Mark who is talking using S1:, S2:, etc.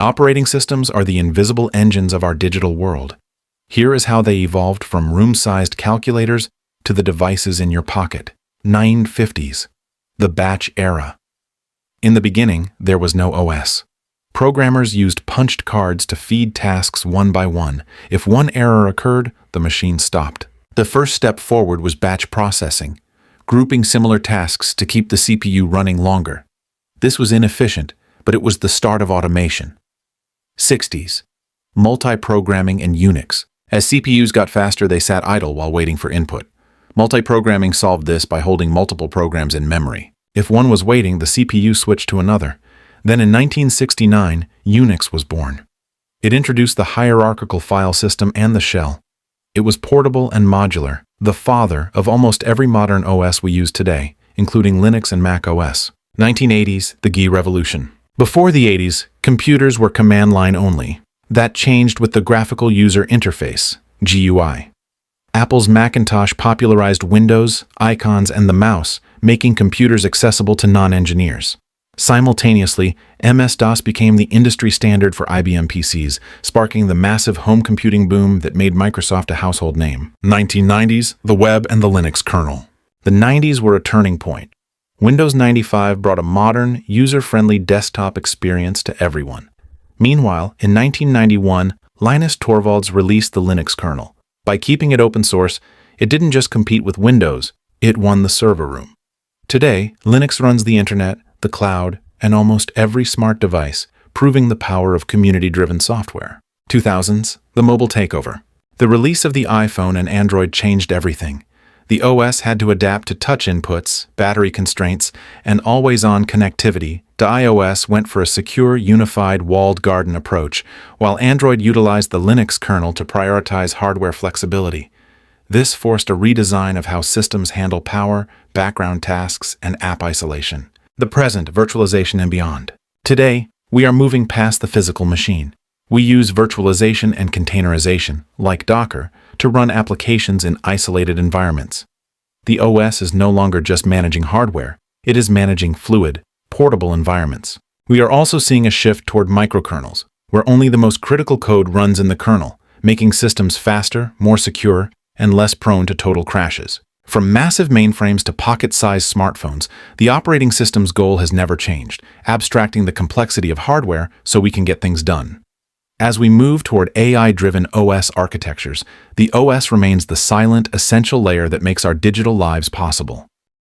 S1: Operating systems are the invisible engines of our digital world. Here is how they evolved from room-sized calculators to the devices in your pocket. 1950s. The batch era. In the beginning, there was no OS. Programmers used punched cards to feed tasks one by one. If one error occurred, the machine stopped. The first step forward was batch processing, grouping similar tasks to keep the CPU running longer. This was inefficient, but it was the start of automation. 60s. Multiprogramming and UNIX. As CPUs got faster, they sat idle while waiting for input. Multiprogramming solved this by holding multiple programs in memory. If one was waiting, the CPU switched to another. Then in 1969, UNIX was born. It introduced the hierarchical file system and the shell. It was portable and modular, the father of almost every modern OS we use today, including Linux and macOS. 1980s, the GUI revolution. Before the 80s, computers were command line only. That changed with the graphical user interface, GUI. Apple's Macintosh popularized Windows, icons, and the mouse, making computers accessible to non-engineers. Simultaneously, MS-DOS became the industry standard for IBM PCs, sparking the massive home computing boom that made Microsoft a household name. 1990s, the web and the Linux kernel. The 90s were a turning point. Windows 95 brought a modern, user-friendly desktop experience to everyone. Meanwhile, in 1991, Linus Torvalds released the Linux kernel. By keeping it open source, it didn't just compete with Windows, it won the server room. Today, Linux runs the internet, the cloud, and almost every smart device, proving the power of community-driven software. 2000s, the mobile takeover. The release of the iPhone and Android changed everything. The OS had to adapt to touch inputs, battery constraints, and always-on connectivity. The iOS went for a secure, unified, walled garden approach, while Android utilized the Linux kernel to prioritize hardware flexibility. This forced a redesign of how systems handle power, background tasks, and app isolation. The present, virtualization and beyond. Today, we are moving past the physical machine. We use virtualization and containerization, like Docker, to run applications in isolated environments. The OS is no longer just managing hardware, it is managing fluid, portable environments. We are also seeing a shift toward microkernels, where only the most critical code runs in the kernel, making systems faster, more secure, and less prone to total crashes. From massive mainframes to pocket-sized smartphones, the operating system's goal has never changed, abstracting the complexity of hardware so we can get things done. As we move toward AI-driven OS architectures, the OS remains the silent, essential layer that makes our digital lives possible.